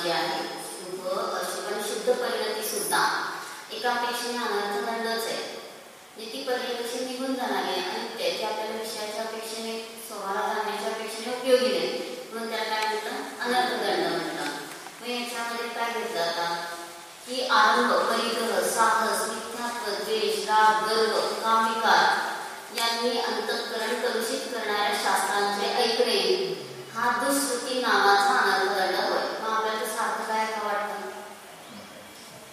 जी आहे शुभ अशुभ आणि शुद्ध परिणती सुद्धा एकापेक्षा अनर्थ दंडच आहे. ती परिणती निघून जाणार आहे आणि त्याची आपल्याला विषयाच्या अपेक्षेने स्वभावाला जाण्याच्या अपेक्षेने उपयोगी नाही, म्हणून त्याला काय म्हणतात अनर्थ दंड म्हणतात. मग याच्यामध्ये काय घेतलं आता की आरंभ, परिग्रह, साहस, मिथ्यात्व, द्वेष, राग, गर्व, कामविकार यांनी अंतःकरण कलुषित करणाऱ्या शास्त्रांचे ऐकणे हा दुष्कृती नावाचा अनर्थ दंड होय. मग आपल्याला सारखं काय का वाटतं,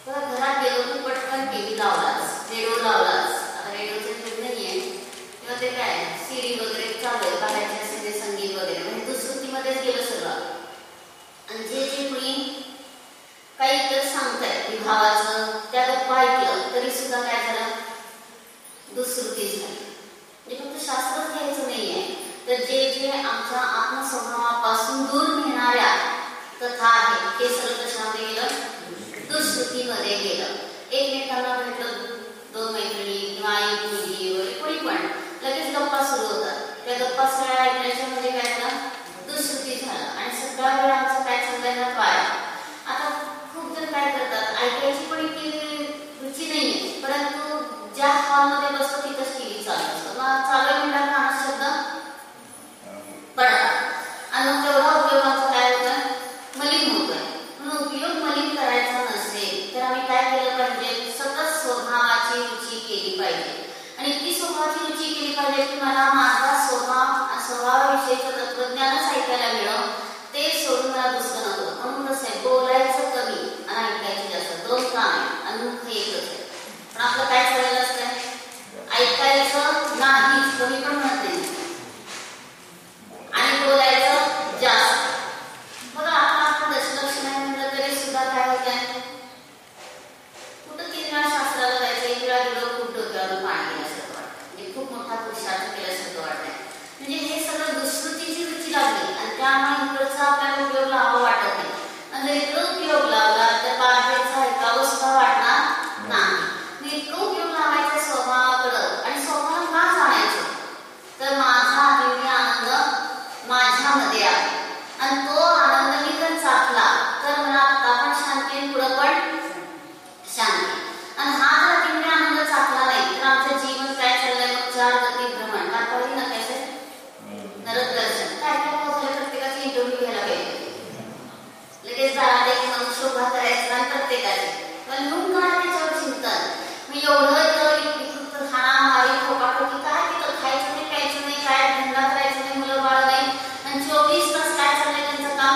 घरात गेलो की पटकन टीव्ही लावलाच, रेडिओ लावलाच. आता रेडिओचे फिल्म नाहीये किंवा ते काय सीडी वगैरे चालू आहे, बाहेरचे असे ते संगीत वगैरे, म्हणजे दुष्कृतीमध्येच गेलं सगळं. आणि जे जे कुणी काही तर सांगतायत विभावाचं त्या गप्पा ऐकलं तरी सुद्धा काय झालं, दुष्कृती झाली. म्हणजे फक्त शास्त्रच घ्यायचं नाहीये, तर जे जे आमच्या आत्मस्वभावापासून दूर नेणाऱ्या कथा आहेत ते सगळं कशामध्ये गेलं, दुष्कृतीमध्ये गेलं. एकमेकांना भेटलं, दोन मैत्रिणी किंवा आई मुलगी वगैरे कोणी पण लगेच गप्पा सुरू होतात. त्या गप्पा सगळ्या ऐकण्याच्या म्हणजे काय झालं, दुष्कृती झालं. आणि सगळा वेळ आमचं काय चाललंय ना वाया. आता खूप जण काय करतात, ऐकायची पण इतकी रुची नाहीये, परंतु ज्या हॉलमध्ये बसतो तिथंच टीव्ही चालू असतो, मग चालू म्हणतात कानात शब्द पडतात आणि मग तेवढा उपयोगाचा काय होतं, मलिन होतोय. म्हणून उपयोग मलिन करायचा नसेल तर आम्ही काय केलं पाहिजे, सतत स्वभावाची रुची केली पाहिजे. आणि ती स्वभावाची रुची केली पाहिजे की मला माझा स्वभावाविषयीचं तत्वज्ञानच ऐकायला मिळावं, ते सोडून मला दुसरं नको. म्हणून कसं आहे, बोलायचं कमी आणि ऐकायचं जास्त, दोन काम आहे आणि मुख्य एकच आहे. पण आपलं काय चाललेलं असतं, ऐकायचं नाही कमी पण म्हणत नाही आणि बोलायचं जास्त. बघा आपण दशलक्ष नाही म्हटलं तरी सुद्धा काय होत आहे, कुठं 3 वेळा शास्त्राला जायचं, 1 वेळा गेलो खूप डोक्यावर पाणी गेल्यासारखं वाटतं, म्हणजे खूप मोठा पुरुषार्थ केल्यासारखं वाटतंय. म्हणजे हे सगळं दुष्कृतीची रुची लागली आणि त्यामुळे इकडचा आपल्याला उपयोग लावा वाटत नाही. आणि जर इकडं उपयोग लावला तर बाहेरचा ऐकावं सुद्धा वाटणार नाही. इतकं उपयोग लावायचा स्वभावाकडं आणि स्वभावाला का जाणायचं, तर माझा आत्मीय आनंद माझ्यामध्ये आहे आणि तो आनंद मी जर चाखला तर मला आता पण शांती आणि पुढं पण शांती. आणि हा जर आत्मीय आनंद चाखला नाही तर आमचं जीवन काय चाललंय, मग 4 गती भ्रमण दाखवली ना, कैसे नरक दर्शन. काय काय होतं, प्रत्येकाची इंटरव्ह्यू घ्यायला पाहिजे, लगेच जाणार एक मग शोभा करायचा आणि प्रत्येकाची पण लून काढा त्याच्यावर चिंतन. मी एवढं हाणामारी ठोकाठोकी काय तिथं खायचं नाही, प्यायचं नाही, काय धंदा करायचं नाही, मुलं बाळ नाही, आणि 24 तास काय चाललंय त्यांचं काम,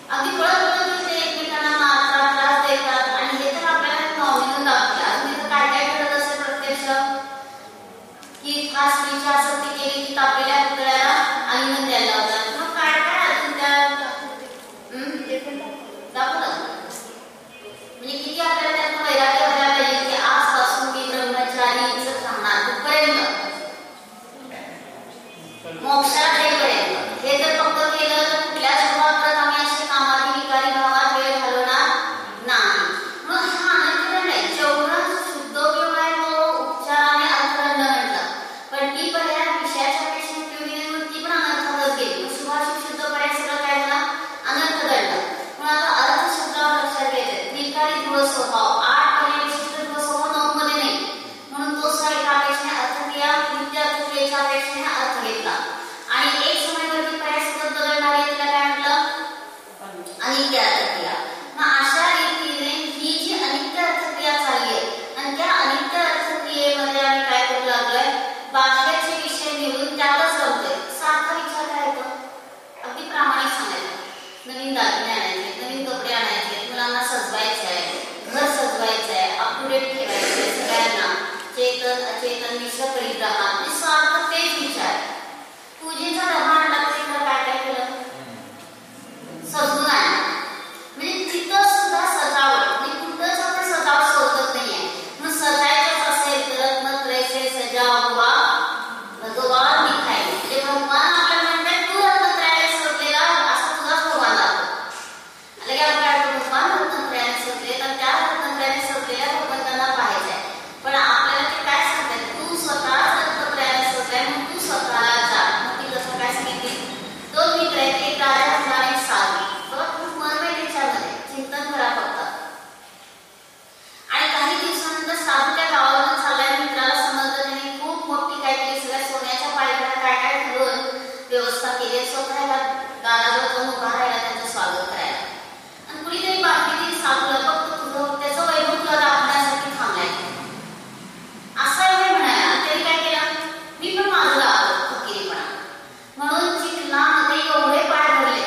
अगदी पळत पळत ते एकमेकांना मारतात, त्रास देतात. आणि हे तर आपल्याला नॉमिनल दाखवलं, अजून इथं काय काय घडत असेल प्रत्यक्ष, की खास स्त्रीची आसक्ती केली की तापलेल्या पुतळ्याला आलिंगन द्यायला होतात. मग काय काय अजून त्या दाखवलं, म्हणजे किती आपल्याला त्यातून वैराग्य व्हायला पाहिजे की आजपासून मी ब्रह्मचारीच राहणार कुठपर्यंत, मोक्षाला जाईपर्यंत. हे जर फक्त केलं तर कुठल्याच स्वभावात आम्ही असे कामाधी विकारी भावात वेळ घालवणार नाही. मग हा अनर्थदंड आहे, जेवढं शुद्ध उपयोग आहे तो उपचाराने अर्थदंड म्हणतात. पण ती पर्याय विषयाच्या पेक्षा उपयोगी नाही म्हणून ती पण अनर्थातच गेली. शुभाशुभ शुद्ध पर्याय सगळं काय झाला, अनर्थदंड. पण आता अर्थ शब्दावर लक्षात घ्यायचं, विकारी दृढ स्वभाव 8 पर्याय विशिष्ट दृढ स्वभाव 9 मध्ये नाही, म्हणून तो एका अपेक्षेने अर्थ क्रिया नित्य अर्थ क्रियेच्या अपेक्षेने अर्थ घेतला. आणि एक स्वतःला दारावर जाऊन उभा राहायला, त्यांचं स्वागत करायला. आणि कुणीतरी बाकीतील साधूला फक्त तुझं त्याचं वैभव तुला दाखवण्यासाठी थांबलाय असा एवढे म्हणाला. आणि त्यांनी काय केलं, मी पण माझं दाखवलं फकीरीपणा म्हणून चिखलामध्ये एवढे पाय भरले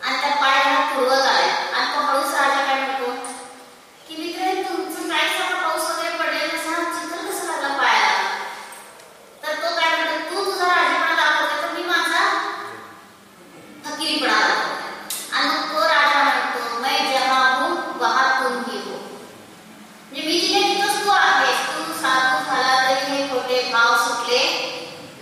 आणि त्या पायाला तुडवत आले. आणि तो हळूच राजा काय म्हणतो की मित्र, तुमचं काय सगळं पाऊस वगैरे पडले कसा चिखल कसं लागला पायाला. तर तो काय म्हणतो, तू तुझा राजेपणा दाखवते तर मी माझा फकीरीपणा दाखवते. आणि मग तो राजा म्हणतो, मैं जहाँ हूँ वहाँ तुम ही हो. म्हणजे मी जिथे तिथंच तू आहेस. तू साधू झाला तरी हे खोटे भाव सुटले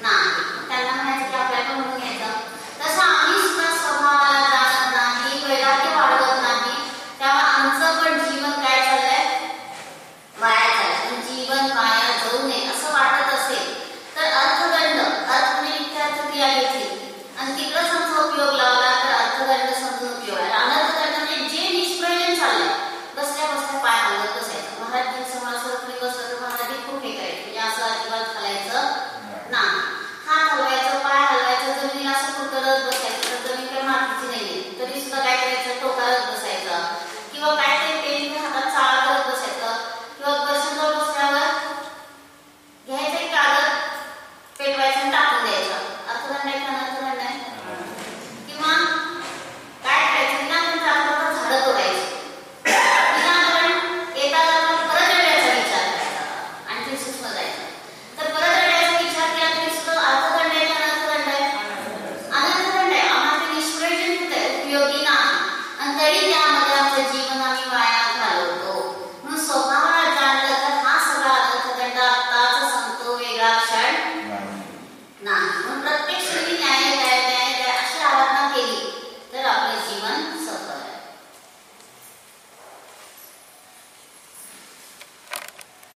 नाही. त्यांना म्हणायचं की आपल्याला पण म्हणून घ्यायचं. तसं आम्ही सुद्धा स्वभावाला जाणत नाही, वैराग्य वाढवत नाही. तेव्हा आमचं पण जीवन काय चाललंय, वाया चाललंय. जीवन वाया जाऊ नये असं वाटत असेल तर अर्थदंड, अर्थ म्हणजे नित्यार्थ क्रिया घेतली आणि तिकडंच आमचा उपयोग लावला तर अर्थदंड समजून उपयोग आहे. अनर्थदंड म्हणजे जे निष्प्रयोजन चाललंय, बसल्या बसल्या पाय हलवत बसायचं. महाराज समोर बसलं तर महाराज खूप हे करायचं म्हणजे असं